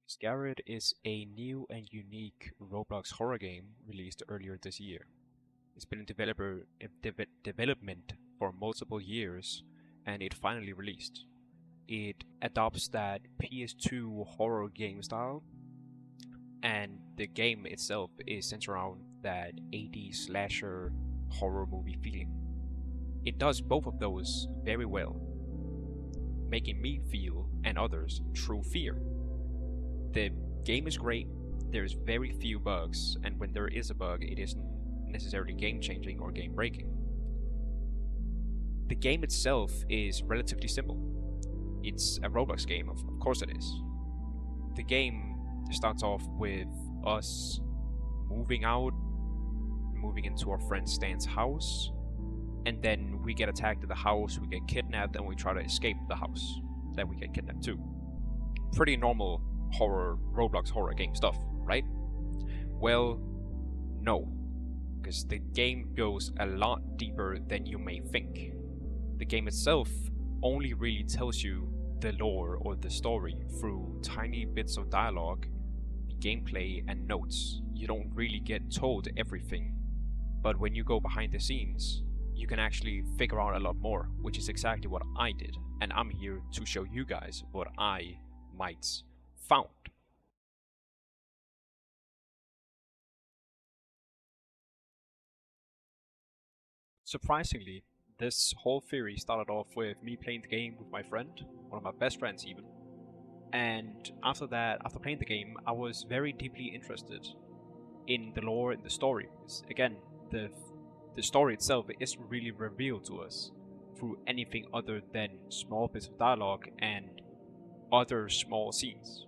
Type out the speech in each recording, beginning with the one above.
Iscariot is a new and unique Roblox horror game released earlier this year. It's been in development for multiple years, and it finally released. It adopts that PS2 horror game style, and the game itself is centered around that 80s slasher horror movie feeling. It does both of those very well, making me feel, and others, true fear. The game is great, there's very few bugs, and when there is a bug, it isn't necessarily game changing or game breaking. The game itself is relatively simple. It's a Roblox game, of course it is. The game starts off with us moving into our friend Stan's house, and then we get attacked at the house, we get kidnapped, and we try to escape the house that we get kidnapped to. Pretty normal Roblox horror game stuff, right? Well, no, because the game goes a lot deeper than you may think. The game itself only really tells you the lore or the story through tiny bits of dialogue, gameplay, and notes. You don't really get told everything, but when you go behind the scenes, you can actually figure out a lot more, which is exactly what I did, and I'm here to show you guys what I might found. Surprisingly, this whole theory started off with me playing the game with my friend, one of my best friends even. And after that, after playing the game, I was very deeply interested in the lore and the story. Because again, the story itself isn't really revealed to us through anything other than small bits of dialogue and other small scenes.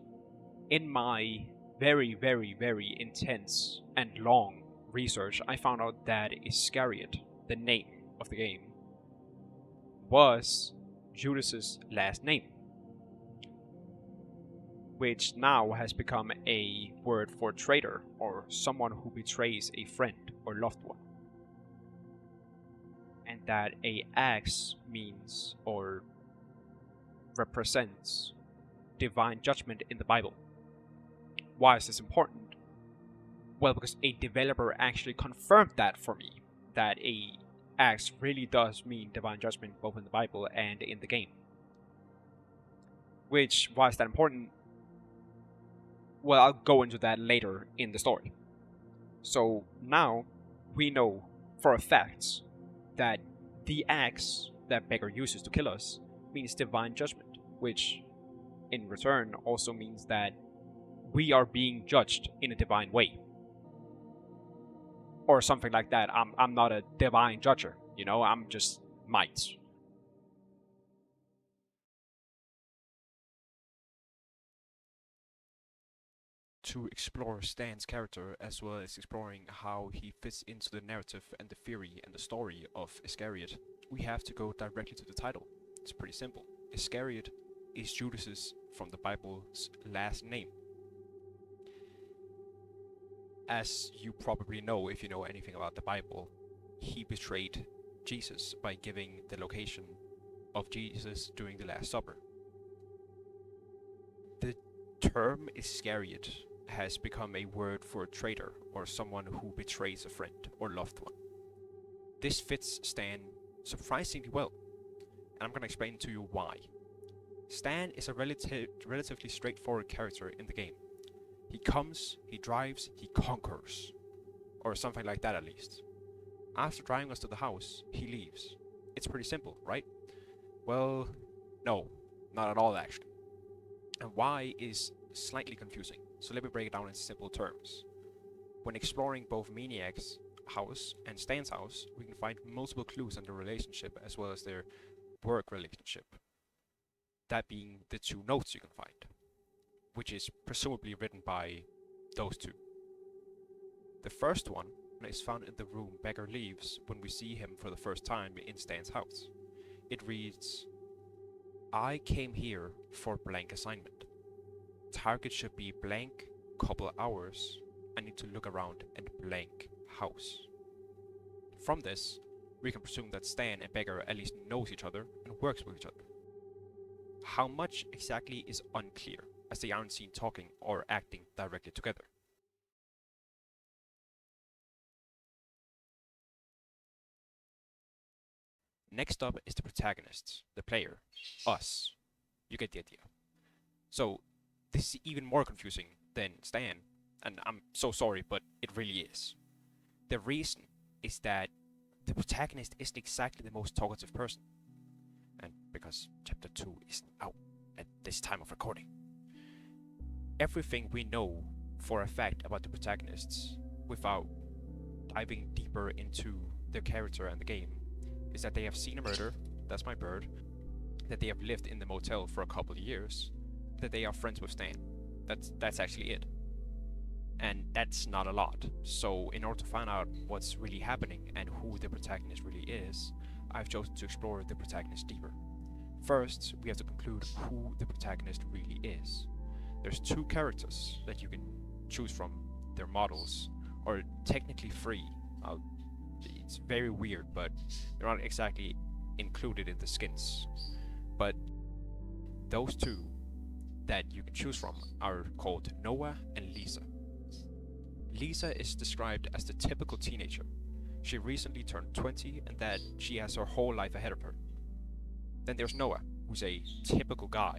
In my very, very, very intense and long research, I found out that Iscariot, the name of the game, was Judas's last name, which now has become a word for traitor, or someone who betrays a friend or loved one. And that a axe means or represents divine judgment in the Bible. Why is this important? Well, because a developer actually confirmed that for me, that a axe really does mean divine judgment both in the Bible and in the game. Why is that important? Well, I'll go into that later in the story. So now we know for a fact that the axe that Beggar uses to kill us means divine judgment, which in return also means that we are being judged in a divine way. Or something like that. I'm not a divine judger, I'm just might. To explore Stan's character, as well as exploring how he fits into the narrative and the theory and the story of Iscariot, we have to go directly to the title. It's pretty simple. Iscariot is Judas's, from the Bible's, last name. As you probably know if you know anything about the Bible, he betrayed Jesus by giving the location of Jesus during the Last Supper. The term Iscariot has become a word for a traitor, or someone who betrays a friend or loved one. This fits Stan surprisingly well, and I'm going to explain to you why. Stan is a relatively straightforward character in the game. He comes, he drives, he conquers. Or something like that at least. After driving us to the house, he leaves. It's pretty simple, right? Well, no, not at all actually. And why is slightly confusing, so let me break it down in simple terms. When exploring both Maniac's house and Stan's house, we can find multiple clues on their relationship as well as their work relationship. That being the two notes you can find, which is presumably written by those two. The first one is found in the room Beggar leaves when we see him for the first time in Stan's house. It reads, "I came here for blank assignment. Target should be blank, couple hours. I need to look around and blank house." From this, we can presume that Stan and Beggar at least knows each other and works with each other. How much exactly is unclear, as they aren't seen talking or acting directly together. Next up is the protagonist, the player, us. You get the idea. So, this is even more confusing than Stan, and I'm so sorry, but it really is. The reason is that the protagonist isn't exactly the most talkative person, and because Chapter 2 isn't out at this time of recording. Everything we know for a fact about the protagonists, without diving deeper into their character and the game, is that they have seen a murder, that's my bird, that they have lived in the motel for a couple of years, that they are friends with Stan. That's actually it. And that's not a lot. So in order to find out what's really happening and who the protagonist really is, I've chosen to explore the protagonist deeper. First, we have to conclude who the protagonist really is. There's two characters that you can choose from. They're models, or technically three. It's very weird, but they're not exactly included in the skins. But those two that you can choose from are called Noah and Lisa. Lisa is described as the typical teenager. She recently turned 20 and that she has her whole life ahead of her. Then there's Noah, who's a typical guy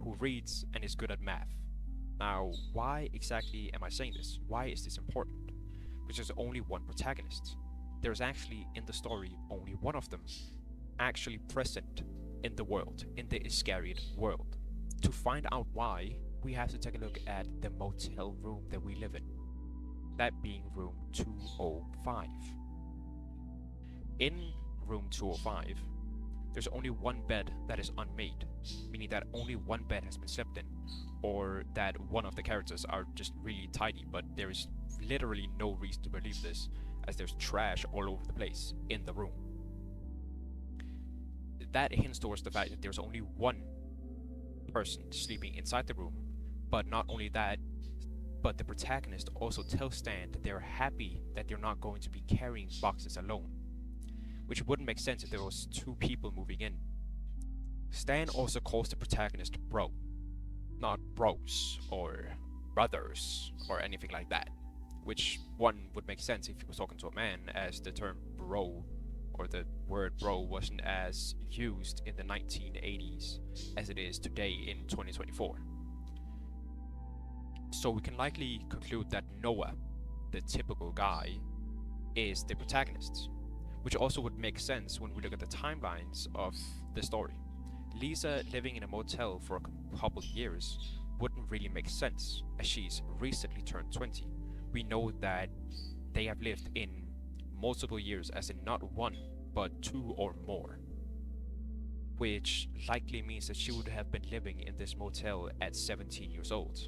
who reads and is good at math. Now, why exactly am I saying this? Why is this important? Because there's only one protagonist. There's actually, in the story, only one of them actually present in the world, in the Iscariot world. To find out why, we have to take a look at the motel room that we live in. That being room 205. In room 205, there's only one bed that is unmade, meaning that only one bed has been slept in, or that one of the characters are just really tidy, but there is literally no reason to believe this, as there's trash all over the place in the room. That hints towards the fact that there's only one person sleeping inside the room, but not only that, but the protagonist also tells Stan that they're happy that they're not going to be carrying boxes alone, which wouldn't make sense if there was two people moving in. Stan also calls the protagonist bro, not bros or brothers or anything like that, which one would make sense if he was talking to a man, as the term bro or the word bro wasn't as used in the 1980s as it is today in 2024. So we can likely conclude that Noah, the typical guy, is the protagonist, which also would make sense when we look at the timelines of the story. Lisa living in a motel for a couple of years wouldn't really make sense, as she's recently turned 20. We know that they have lived in multiple years, as in not one, but two or more, which likely means that she would have been living in this motel at 17 years old.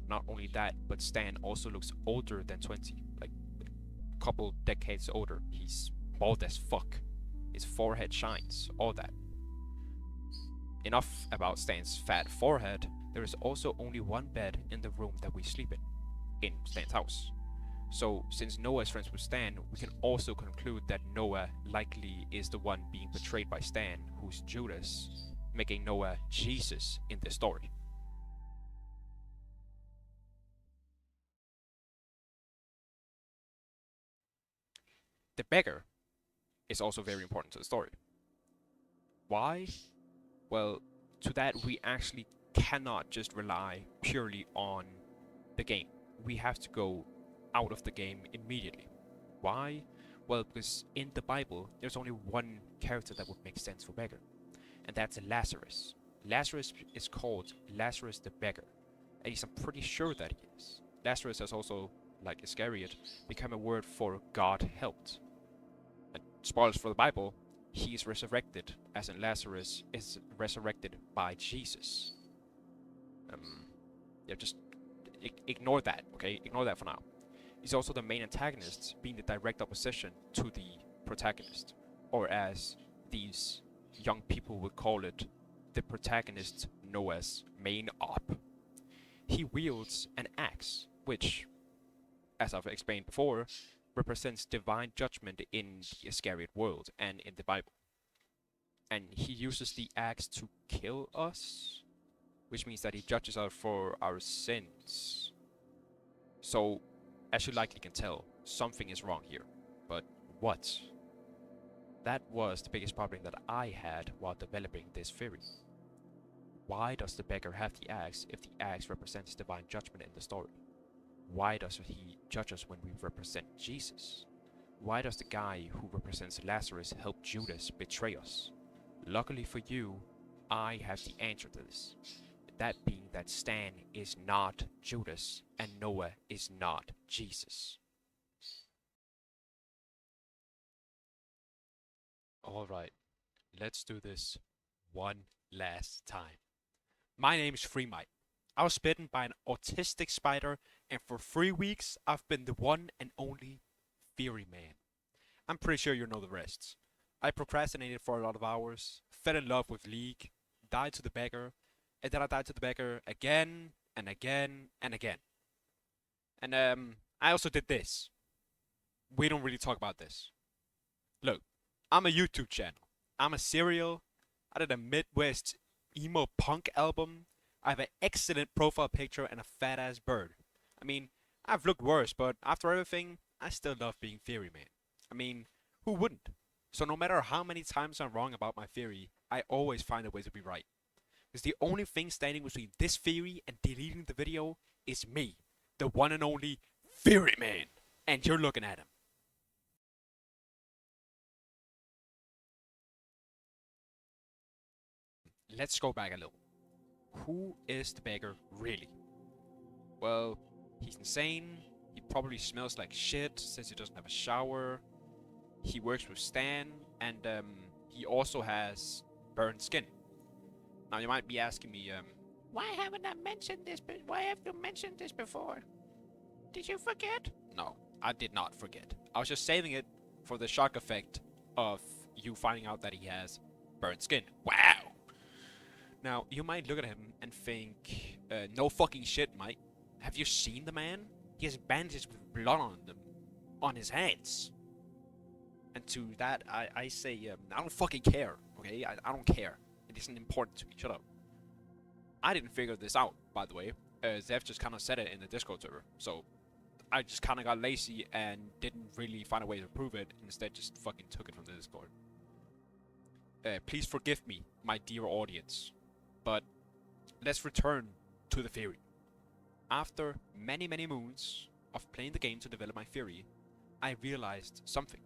Not only that, but Stan also looks older than 20, like a couple decades older. He's bald as fuck. His forehead shines, all that. Enough about Stan's fat forehead. There is also only one bed in the room that we sleep in Stan's house. So, since Noah is friends with Stan, we can also conclude that Noah likely is the one being betrayed by Stan, who's Judas, making Noah Jesus in this story. The beggar is also very important to the story. Why? Well, to that we actually cannot just rely purely on the game. We have to go out of the game immediately. Why? Well, because in the Bible, there's only one character that would make sense for beggar, and that's Lazarus. Lazarus is called Lazarus the beggar, at least I'm pretty sure that he is. Lazarus has also, like Iscariot, become a word for God helped. And spoilers for the Bible, he is resurrected, as in Lazarus is resurrected by Jesus. Just ignore that, okay? Ignore that for now. He's also the main antagonist, being the direct opposition to the protagonist, or as these young people would call it, the protagonist Noah's main op. He wields an axe, which, as I've explained before, represents divine judgment in the Iscariot world and in the Bible. And he uses the axe to kill us? which means that he judges us for our sins. So, as you likely can tell, something is wrong here. But what? That was the biggest problem that I had while developing this theory. Why does the beggar have the axe if the axe represents divine judgment in the story? Why does he judge us when we represent Jesus? Why does the guy who represents Lazarus help Judas betray us? Luckily for you, I have the answer to this. That being that Stan is not Judas and Noah is not Jesus. Alright, let's do this one last time. My name is Threemite. I was bitten by an autistic spider, and for 3 weeks I've been the one and only Theory Man. I'm pretty sure you know the rest. I procrastinated for a lot of hours, fell in love with League, died to the beggar, and then I died to the beggar again and again and again. And I also did this. We don't really talk about this. Look, I'm a YouTube channel. I'm a serial. I did a Midwest emo punk album. I have an excellent profile picture and a fat ass bird. I mean, I've looked worse, but after everything, I still love being Theory Man. I mean, who wouldn't? So no matter how many times I'm wrong about my theory, I always find a way to be right. Because the only thing standing between this theory and deleting the video is me, the one and only Theory Man. And you're looking at him. Let's go back a little. Who is the beggar really? Well, he's insane. He probably smells like shit since he doesn't have a shower. He works with Stan, and he also has burned skin. Now you might be asking me, why haven't I mentioned this? Why have you mentioned this before? Did you forget? No, I did not forget. I was just saving it for the shock effect of you finding out that he has burned skin. Wow. Now you might look at him and think, no fucking shit, Mike. Have you seen the man? He has bandages with blood on them, on his hands. And to that, I say, I don't fucking care, okay? I don't care. It isn't important to me. Shut up. I didn't figure this out, by the way. Zeph just kind of said it in the Discord server. So, I just kind of got lazy and didn't really find a way to prove it. Instead, just fucking took it from the Discord. Please forgive me, my dear audience. But, let's return to the theory. After many, many moons of playing the game to develop my theory, I realized something.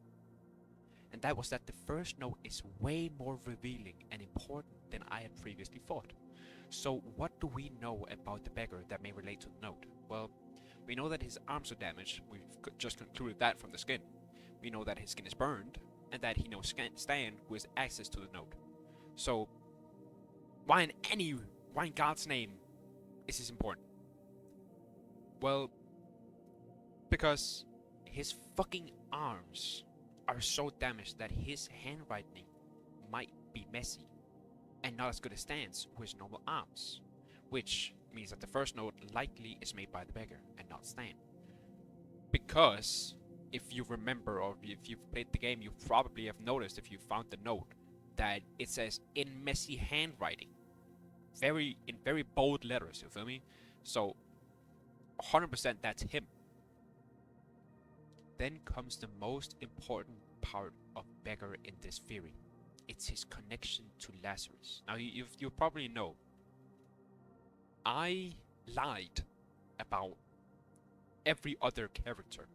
And that was that the first note is way more revealing and important than I had previously thought. So what do we know about the beggar that may relate to the note? Well, we know that his arms are damaged. We've just concluded that from the skin. We know that his skin is burned, and that he knows Stan, who has access to the note. So, why in God's name is this important? Well, because his fucking arms are so damaged that his handwriting might be messy and not as good as Stan's, who has normal arms, which means that the first note likely is made by the beggar and not Stan. Because if you remember, or if you've played the game, you probably have noticed, if you found the note, that it says in messy handwriting, in very bold letters. You feel me? So 100% that's him. Then comes the most important part of beggar in this theory. It's his connection to Lazarus. Now you probably know I lied about every other character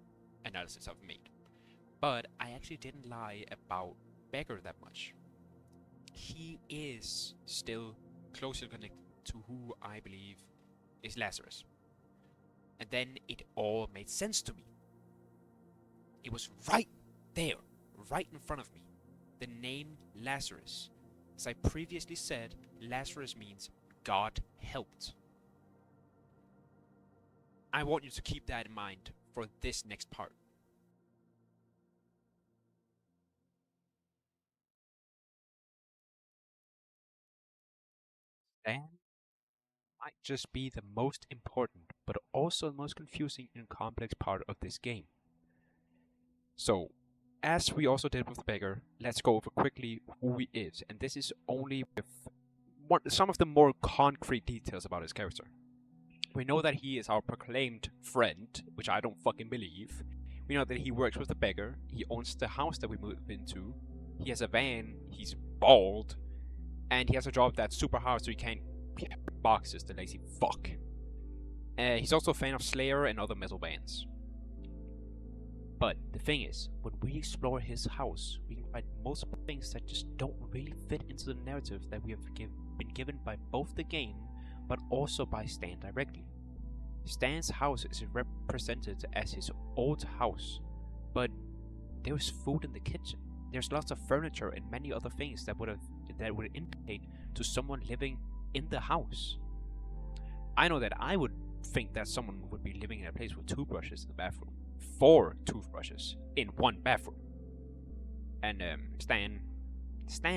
analysis I've made, but I actually didn't lie about beggar that much. He is still closely connected to who I believe is Lazarus. And then it all made sense to me. It was right there, right in front of me. The name Lazarus. As I previously said, Lazarus means God helped. I want you to keep that in mind for this next part. Stan might just be the most important, but also the most confusing and complex part of this game. So, as we also did with the beggar, let's go over quickly who he is. And this is only with some of the more concrete details about his character. We know that he is our proclaimed friend, which I don't fucking believe. We know that he works with the beggar. He owns the house that we moved into. He has a van. He's bald. And he has a job that's super hard, so he can't pick boxes, the lazy fuck. He's also a fan of Slayer and other metal bands. But the thing is, when we explore his house, we can find multiple things that just don't really fit into the narrative that we have been given by both the game, but also by Stan directly. Stan's house is represented as his old house, but there's food in the kitchen. There's lots of furniture and many other things that would indicate to someone living in the house. I know that I would think that someone would be living in a place with toothbrushes in the bathroom. 4 toothbrushes in one bathroom. And Stan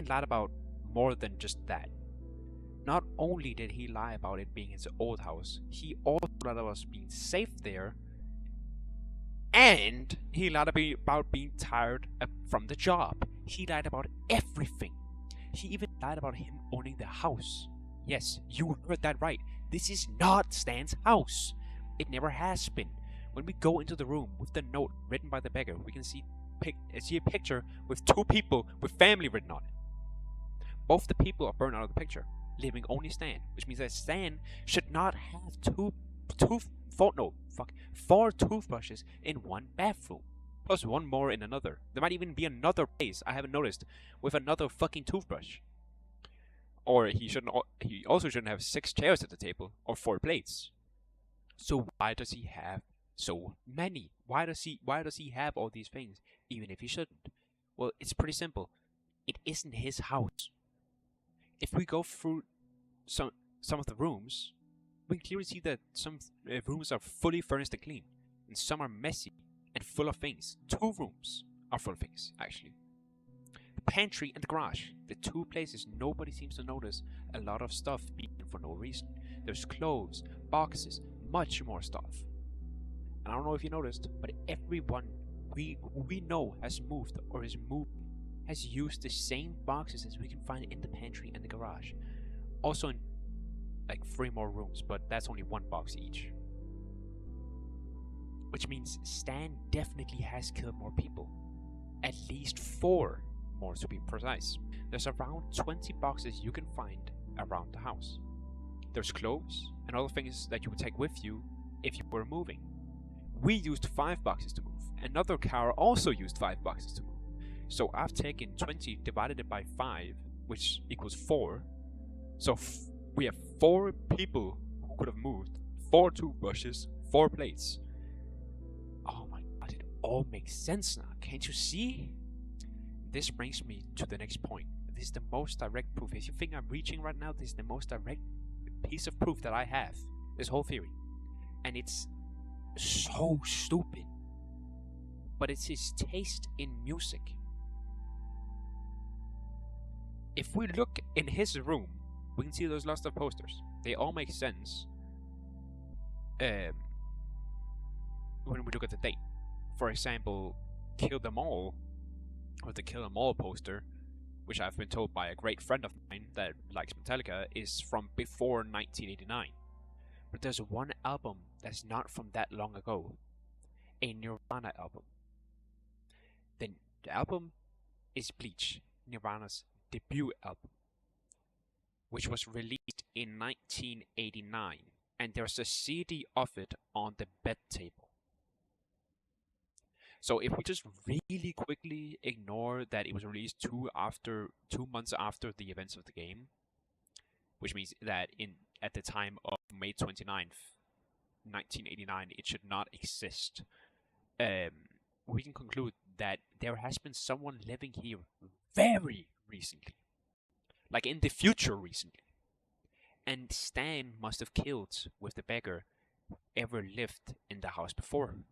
lied about more than just that. Not only did he lie about it being his old house, he also lied about us being safe there, and he lied about being tired from the job. He lied about everything. He even lied about him owning the house. Yes, you heard that right. This is not Stan's house. It never has been. When we go into the room with the note written by the beggar, we can see a picture with 2 people with family written on it. Both the people are burned out of the picture, leaving only Stan, which means that Stan should not have 4 toothbrushes in one bathroom, plus 1 more in another. There might even be another place I haven't noticed with another fucking toothbrush. Or he also shouldn't have 6 chairs at the table or 4 plates. So why does he have so many? Why does he have all these things, even if he shouldn't? Well, it's pretty simple. It isn't his house. If we go through some of the rooms, we can clearly see that some rooms are fully furnished and clean, and some are messy and full of things. 2 rooms are full of things, actually. The pantry and the garage, the 2 places nobody seems to notice a lot of stuff being for no reason. There's clothes, boxes, much more stuff. And I don't know if you noticed, but everyone we know has moved or is moving has used the same boxes as we can find in the pantry and the garage. Also in like 3 more rooms, but that's only 1 box each. Which means Stan definitely has killed more people. At least 4 more to be precise. There's around 20 boxes you can find around the house. There's clothes and other things that you would take with you if you were moving. We used 5 boxes to move. Another car also used 5 boxes to move. So I've taken 20 divided it by 5, which equals 4. So we have 4 people who could have moved, 4 toothbrushes, 4 plates. Oh my god, it all makes sense now. Can't you see? This brings me to the next point. This is the most direct proof. If you think I'm reaching right now, this is the most direct piece of proof that I have. This whole theory. And it's so stupid. But it's his taste in music. If we look in his room, we can see there's lots of posters. They all make sense when we look at the date. For example, Kill Them All, or the Kill Them All poster, which I've been told by a great friend of mine that likes Metallica, is from before 1989. But there's one album that's not from that long ago, a Nirvana album. The album is Bleach, Nirvana's debut album, which was released in 1989, and there's a CD of it on the bed table. So if we just really quickly ignore that it was released 2 months after the events of the game, which means that at the time of May 29th, 1989, it should not exist, we can conclude that there has been someone living here very recently, like in the future recently, and Stan must have killed with the beggar whoever lived in the house before.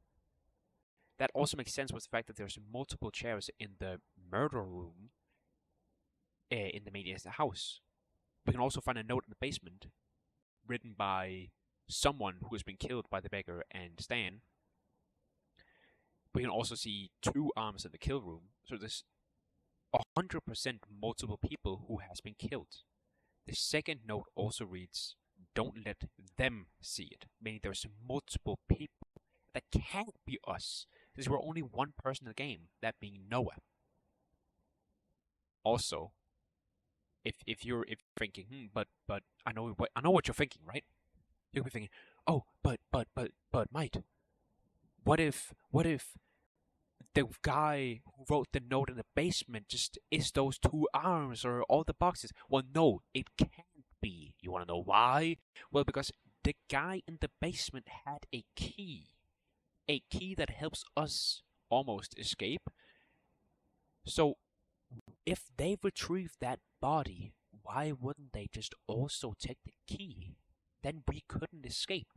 That also makes sense with the fact that there's multiple chairs in the murder room in the main house. We can also find a note in the basement written by someone who has been killed by the beggar and Stan. We can also see 2 arms in the kill room, so there's 100% multiple people who has been killed. The second note also reads, don't let them see it, meaning there's multiple people that can't be us, since we're only one person in the game, that being Noah. Also, if you're thinking, but I know what you're thinking, right? You'll be thinking, oh, but mate, what if the guy who wrote the note in the basement just is those two arms or all the boxes? Well, no, it can't be. You want to know why? Well, because the guy in the basement had a key that helps us almost escape. So if they retrieve that body, why wouldn't they just also take the key? Then we couldn't escape.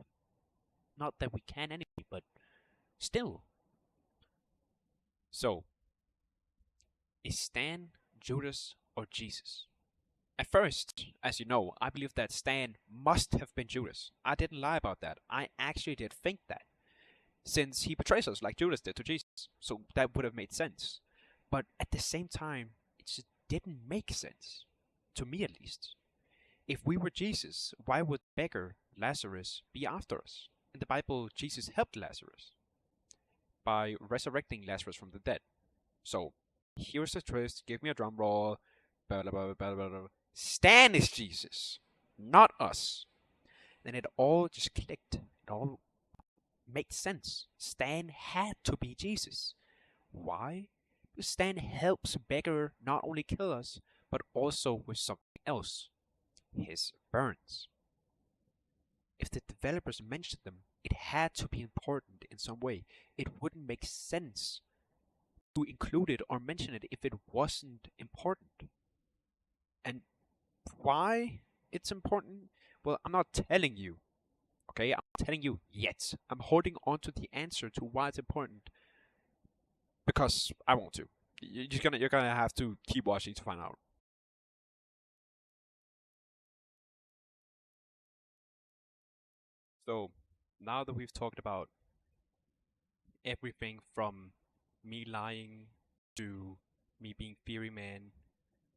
Not that we can anyway, but still. So, is Stan, Judas, or Jesus? At first, as you know, I believe that Stan must have been Judas. I didn't lie about that. I actually did think that, since he betrays us like Judas did to Jesus. So that would have made sense. But at the same time, it just didn't make sense. To me at least. If we were Jesus, why would beggar Lazarus be after us? In the Bible, Jesus helped Lazarus by resurrecting Lazarus from the dead. So, here's the twist. Give me a drum roll. Blah, blah, blah, blah, blah, blah. Stan is Jesus, not us. Then it all just clicked. It all made sense. Stan had to be Jesus. Why? Because Stan helps beggar not only kill us, but also with something else. His burns. If the developers mentioned them, it had to be important in some way. It wouldn't make sense to include it or mention it if it wasn't important. And why it's important? Well, I'm not telling you. Okay, I'm not telling you yet. I'm holding on to the answer to why it's important because I want to. You're gonna have to keep watching to find out. So now that we've talked about everything from me lying to me being Theory Man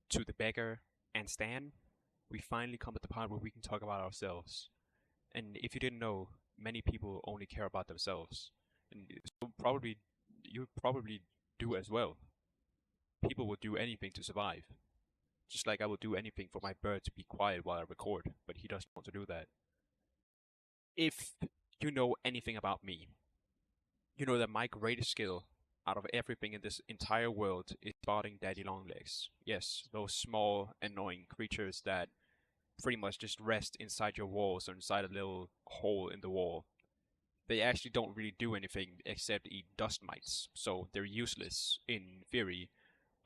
to the beggar and Stan, we finally come at the part where we can talk about ourselves. And if you didn't know, many people only care about themselves. And so you probably do as well. People will do anything to survive. Just like I will do anything for my bird to be quiet while I record, but he doesn't want to do that. If you know anything about me, you know that my greatest skill out of everything in this entire world is spotting daddy longlegs. Yes, those small, annoying creatures that pretty much just rest inside your walls or inside a little hole in the wall. They actually don't really do anything except eat dust mites, so they're useless in theory,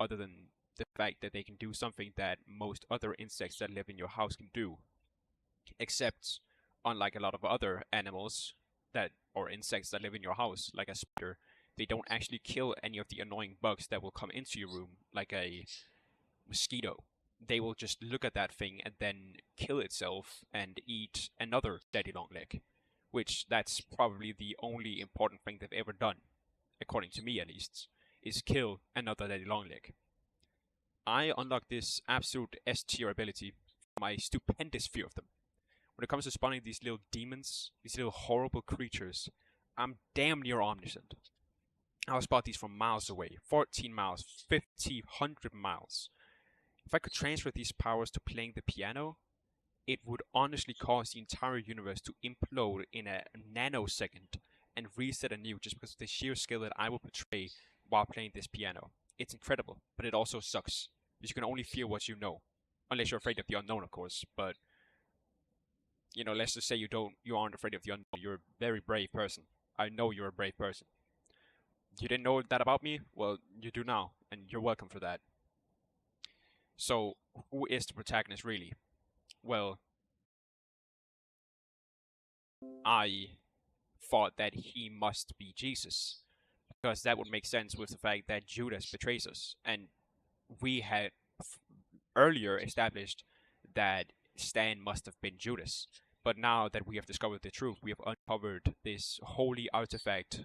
other than the fact that they can do something that most other insects that live in your house can do. Except, unlike a lot of other animals that or insects that live in your house, like a spider, they don't actually kill any of the annoying bugs that will come into your room, like a mosquito. They will just look at that thing and then kill itself and eat another daddy longleg, which that's probably the only important thing they've ever done, according to me at least, is kill another daddy longleg. I unlocked this absolute S tier ability for my stupendous fear of them. When it comes to spawning these little demons, these little horrible creatures, I'm damn near omniscient. I'll spot these from miles away, 14 miles, 50, 100 miles. If I could transfer these powers to playing the piano, it would honestly cause the entire universe to implode in a nanosecond and reset anew just because of the sheer skill that I will portray while playing this piano. It's incredible, but it also sucks, because you can only fear what you know. Unless you're afraid of the unknown, of course, but let's just say you aren't afraid of the unknown. You're a very brave person. I know you're a brave person. You didn't know that about me? Well, you do now, and you're welcome for that. So, who is the protagonist really? Well, I thought that he must be Jesus, because that would make sense with the fact that Judas betrays us, and we had earlier established that Stan must have been Judas. But now that we have discovered the truth, we have uncovered this holy artifact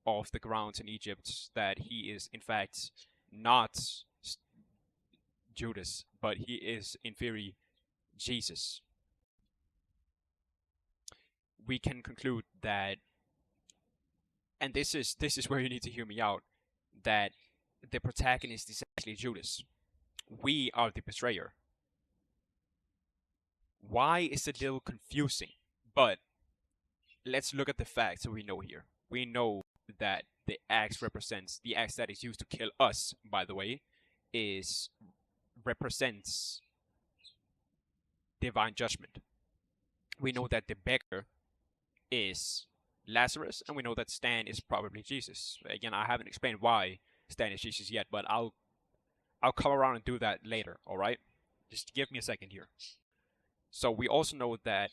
of the grounds in Egypt, that he is in fact not Judas, but he is in theory Jesus, we can conclude that, and this is where you need to hear me out, that the protagonist is actually Judas. We are the betrayer. Why is it a little confusing? But let's look at the facts that we know here. We know that the axe represents the axe that is used to kill us, by the way, is represents divine judgment. We know that the beggar is Lazarus, and we know that Stan is probably Jesus. Again, I haven't explained why Stan is Jesus yet, but I'll come around and do that later, alright? Just give me a second here. So we also know that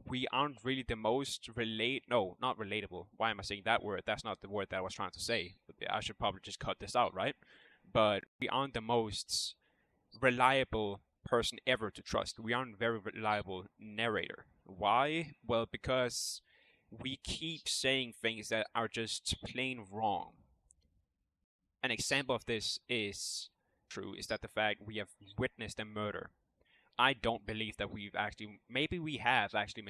we aren't really the most not relatable. Why am I saying that word? That's not the word that I was trying to say. I should probably just cut this out, right? But we aren't the most reliable person ever to trust. We aren't a very reliable narrator. Why? Well, because we keep saying things that are just plain wrong. An example of this is that the fact we have witnessed a murder. I don't believe that maybe we have actually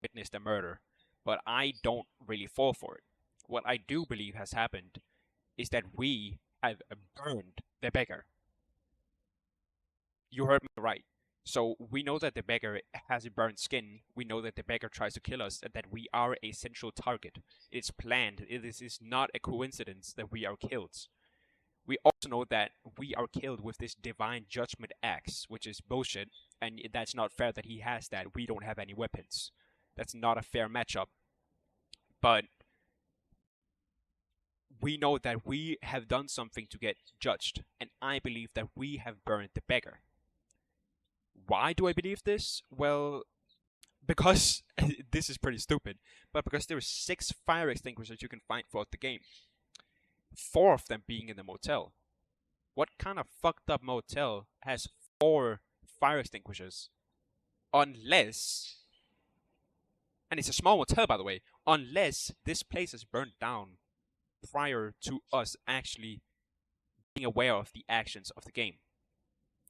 witnessed a murder, but I don't really fall for it. What I do believe has happened is that we have burned the beggar. You heard me right. So we know that the beggar has a burnt skin. We know that the beggar tries to kill us, and that we are a central target. It's planned. It is not a coincidence that we are killed. We also know that we are killed with this divine judgment axe, which is bullshit, and that's not fair that he has that. We don't have any weapons. That's not a fair matchup. But we know that we have done something to get judged, and I believe that we have burned the beggar. Why do I believe this? Well, because this is pretty stupid, but because there are 6 fire extinguishers you can find throughout the game. 4 of them being in the motel. What kind of fucked up motel has 4 fire extinguishers? Unless, and it's a small motel by the way, unless this place is burned down prior to us actually being aware of the actions of the game.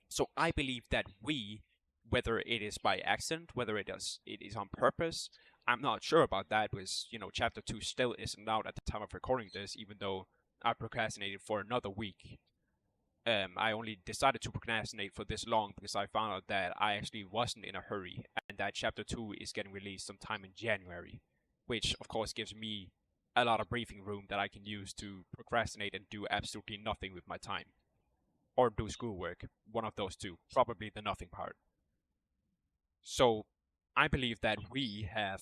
So I believe that we, whether it is by accident, whether it is on purpose, I'm not sure about that because, Chapter 2 still isn't out at the time of recording this, even though I procrastinated for another week. I only decided to procrastinate for this long because I found out that I actually wasn't in a hurry, and that Chapter 2 is getting released sometime in January, which of course gives me a lot of breathing room that I can use to procrastinate and do absolutely nothing with my time. Or do schoolwork, one of those two, probably the nothing part. So, I believe that we have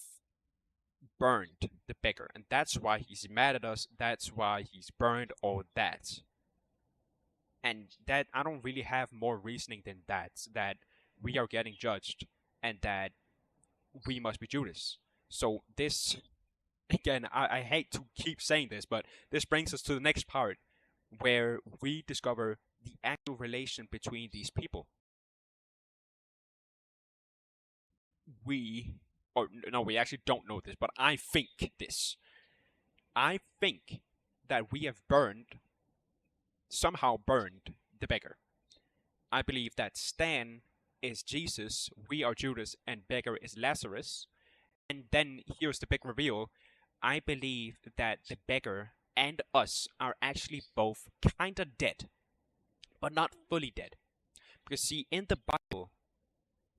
burned the beggar, and that's why he's mad at us, that's why he's burned all that. And that, I don't really have more reasoning than that we are getting judged, and that we must be Judas. So this, again, I hate to keep saying this, but this brings us to the next part, where we discover the actual relation between these people. We actually don't know this, but I think this. I think that we have somehow burned the beggar. I believe that Stan is Jesus, we are Judas, and beggar is Lazarus. And then here's the big reveal. I believe that the beggar and us are actually both kinda dead, but not fully dead. Because see, in the Bible,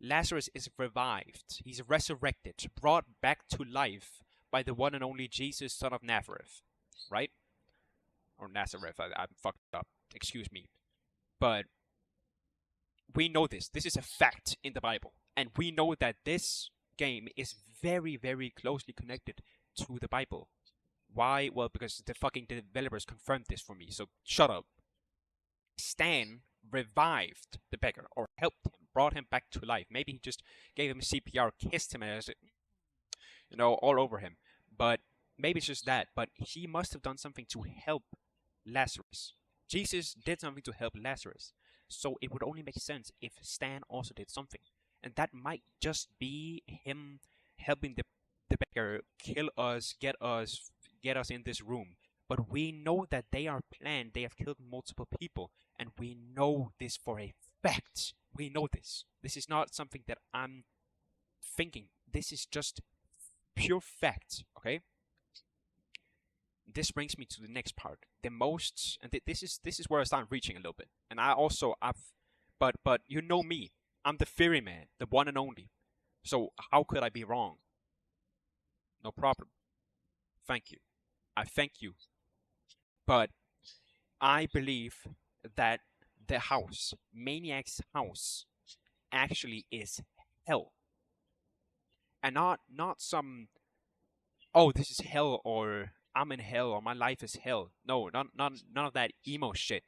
Lazarus is revived. He's resurrected, brought back to life by the one and only Jesus, son of Nazareth. Right? Or Nazareth, I'm fucked up. Excuse me. But we know this. This is a fact in the Bible. And we know that this game is very, very closely connected to the Bible. Why? Well, because the fucking developers confirmed this for me, so shut up. Stan revived the beggar, or helped him, brought him back to life. Maybe he just gave him CPR, kissed him, as all over him. But maybe it's just that. But he must have done something to help Lazarus. Jesus did something to help Lazarus. So it would only make sense if Stan also did something. And that might just be him helping the beggar kill us, get us in this room. But we know that they are planned. They have killed multiple people. And we know this for a fact. We know this. This is not something that I'm thinking. This is just pure fact, okay? This brings me to the next part. The most, and this is where I start reaching a little bit. And but you know me. I'm the theory man, the one and only. So how could I be wrong? No problem. Thank you. I thank you. But I believe that the house, Maniac's house, actually is hell. And not some, oh, this is hell, or I'm in hell, or my life is hell. No, none of that emo shit.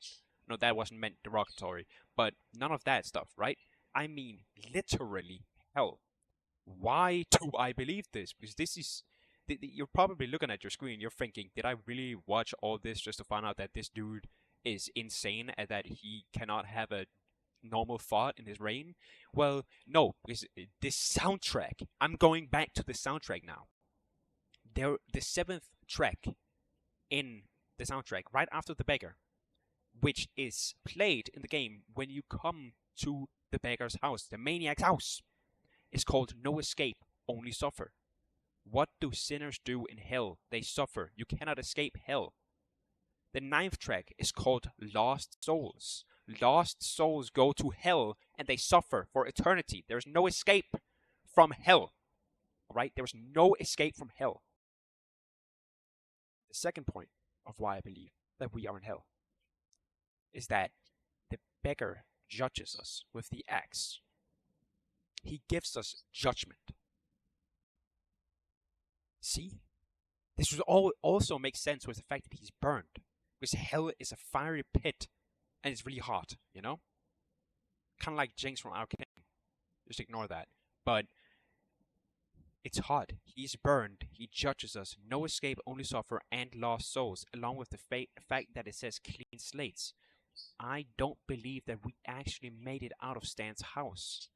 No, that wasn't meant derogatory, but none of that stuff, right? I mean literally hell. Why do I believe this? Because this is, you're probably looking at your screen, you're thinking, did I really watch all this just to find out that this dude is insane and that he cannot have a normal thought in his brain? Well, no, because this soundtrack, I'm going back to the soundtrack now. The seventh track in the soundtrack, right after the beggar, which is played in the game when you come to the beggar's house, the maniac's house, is called No Escape, Only Suffer. What do sinners do in hell? They suffer. You cannot escape hell. The ninth track is called Lost Souls. Lost souls go to hell and they suffer for eternity. There's no escape from hell. Alright? There's no escape from hell. The second point of why I believe that we are in hell is that the beggar judges us with the axe. He gives us judgment. See? This would also make sense with the fact that he's burned. Because hell is a fiery pit and it's really hot, you know? Kind of like Jinx from Arcane. Just ignore that. But it's hot. He's burned. He judges us. No escape, only suffer, and lost souls, along with the fact that it says clean slates. I don't believe that we actually made it out of Stan's house.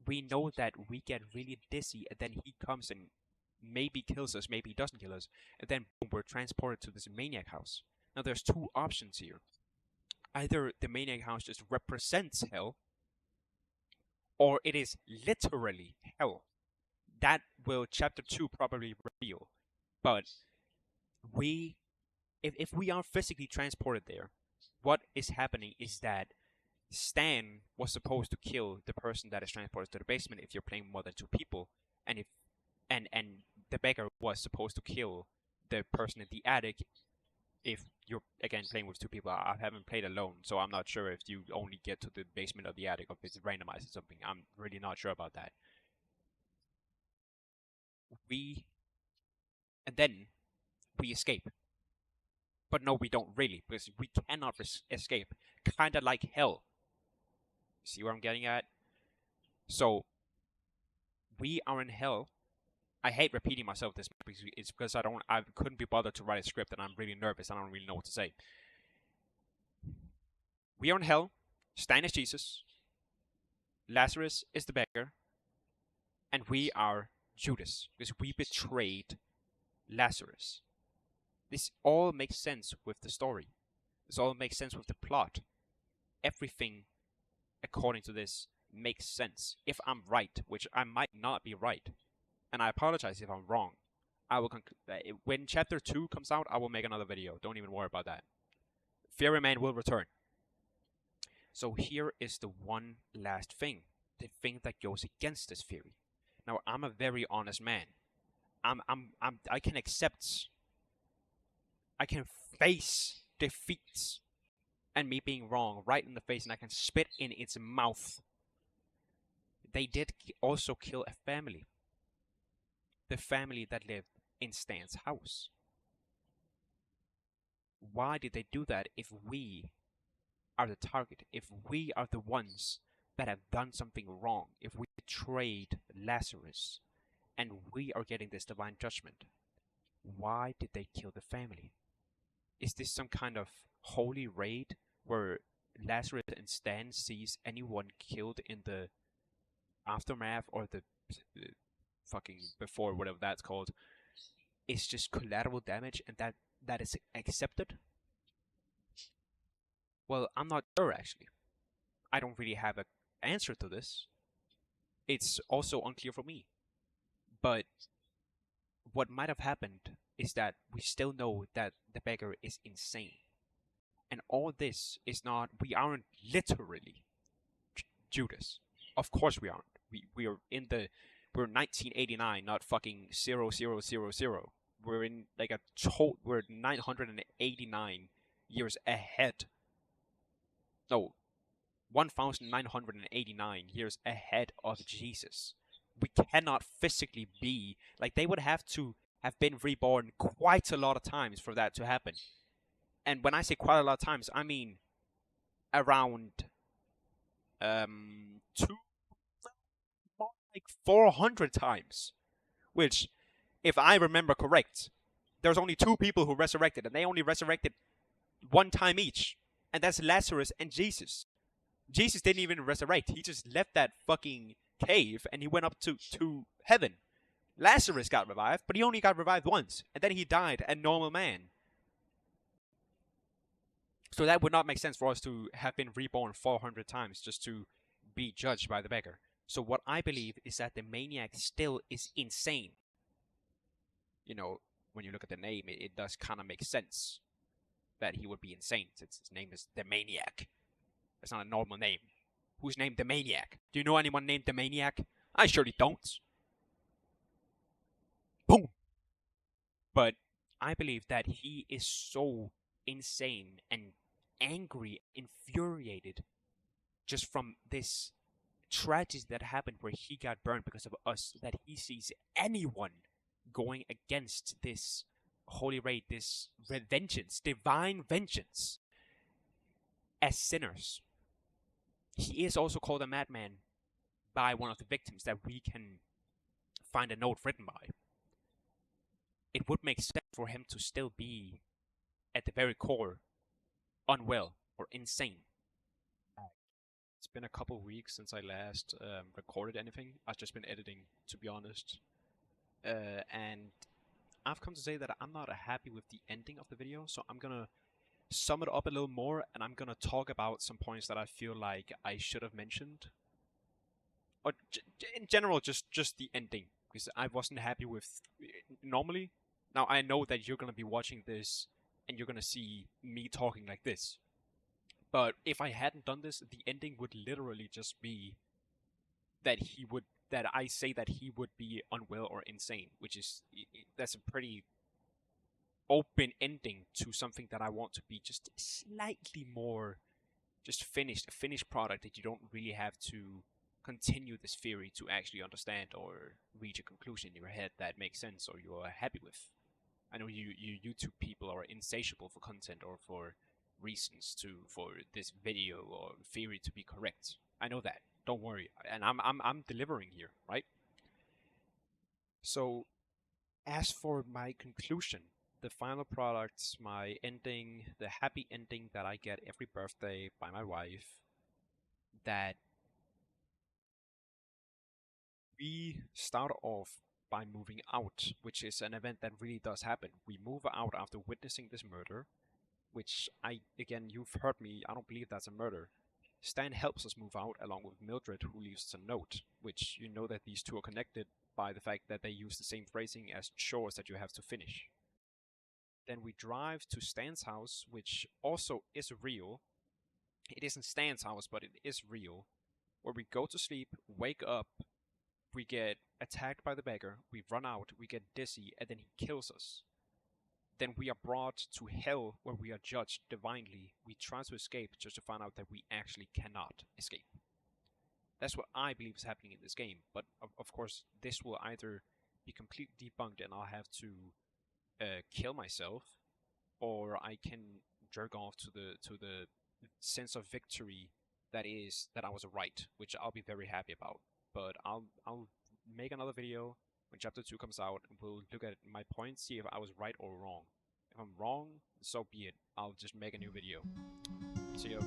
We know that we get really dizzy, and then he comes and maybe kills us, maybe he doesn't kill us, and then boom, we're transported to this maniac house. Now there's two options here. Either the maniac house just represents hell, or it is literally hell. That will chapter 2 probably reveal. But if we are physically transported there, what is happening is that Stan was supposed to kill the person that is transported to the basement if you're playing more than 2 people, and if and the beggar was supposed to kill the person in the attic if you're again playing with 2 people. I haven't played alone, so I'm not sure if you only get to the basement of the attic or if it's randomized or something. I'm really not sure about that. And then we escape. But no, we don't really, because we cannot escape. Kinda like hell. See where I'm getting at? So, we are in hell. I hate repeating myself this because it's because I couldn't be bothered to write a script and I'm really nervous. I don't really know what to say. We are in hell. Stan is Jesus. Lazarus is the beggar. And we are Judas, because we betrayed Lazarus. This all makes sense with the story. This all makes sense with the plot. Everything, according to this, makes sense. If I'm right, which I might not be right, and I apologize if I'm wrong, I will when chapter 2 comes out, I will make another video. Don't even worry about that. Ferryman will return. So here is the one last thing, the thing that goes against this theory. Now, I'm a very honest man. I can accept. I can face defeats and me being wrong right in the face, and I can spit in its mouth. They did also kill a family. The family that lived in Stan's house. Why did they do that if we are the target? If we are the ones that have done something wrong? If we betrayed Lazarus and we are getting this divine judgment? Why did they kill the family? Is this some kind of holy raid where Lazarus and Stan sees anyone killed in the aftermath or the fucking before, whatever that's called, is just collateral damage and that is accepted? Well, I'm not sure actually. I don't really have a answer to this. It's also unclear for me. But what might have happened is that we still know that the beggar is insane. And all this is not, we aren't literally Judas. Of course we aren't. We are in the, we're 1989, not fucking 0000. We're in like we're 989 years ahead. No, 1989 years ahead of Jesus. We cannot physically be, like, they would have to have been reborn quite a lot of times for that to happen. And when I say quite a lot of times, I mean around two, like 400 times. Which, if I remember correct, there's only 2 people who resurrected, and they only resurrected 1 time each, and that's Lazarus and Jesus. Jesus didn't even resurrect. He just left that fucking cave and he went up to heaven. Lazarus got revived, but he only got revived once, and then he died a normal man. So that would not make sense for us to have been reborn 400 times just to be judged by the beggar. So what I believe is that the maniac still is insane. You know, when you look at the name, it does kind of make sense that he would be insane, since his name is the Maniac. It's not a normal name. Who's named the Maniac? Do you know anyone named the Maniac? I surely don't. Boom! But I believe that he is so insane and angry, infuriated, just from this tragedy that happened where he got burned because of us, that he sees anyone going against this holy raid, this vengeance, divine vengeance, as sinners. He is also called a madman by one of the victims that we can find a note written by. It would make sense for him to still be, at the very core, unwell or insane. It's been a couple of weeks since I last recorded anything. I've just been editing, to be honest. And I've come to say that I'm not happy with the ending of the video, so I'm gonna sum it up a little more, and I'm gonna talk about some points that I feel like I should have mentioned. Or in general, just the ending, because I wasn't happy with normally. Now I know that you're gonna be watching this and you're gonna see me talking like this. But if I hadn't done this, the ending would literally just be that I say that he would be unwell or insane, which is, that's a pretty open ending to something that I want to be just slightly more just finished, a finished product that you don't really have to continue this theory to actually understand or reach a conclusion in your head that makes sense or you are happy with. I know you YouTube people are insatiable for content or for reasons for this video or theory to be correct. I know that. Don't worry, and I'm delivering here, right? So, as for my conclusion, the final product, my ending, the happy ending that I get every birthday by my wife, that we start off by moving out, which is an event that really does happen. We move out after witnessing this murder, which again, you've heard me, I don't believe that's a murder. Stan helps us move out along with Mildred, who leaves us a note, which you know that these two are connected by the fact that they use the same phrasing as chores that you have to finish. Then we drive to Stan's house, which also is real. It isn't Stan's house, but it is real. Where we go to sleep, wake up, we get attacked by the beggar, we run out, we get dizzy, and then he kills us. Then we are brought to hell where we are judged divinely. We try to escape just to find out that we actually cannot escape. That's what I believe is happening in this game. But of course, this will either be completely debunked and I'll have to kill myself, or I can jerk off to the sense of victory that I was right, which I'll be very happy about. But I'll make another video when chapter 2 comes out, and we'll look at my points, see if I was right or wrong. If I'm wrong, so be it. I'll just make a new video. See ya.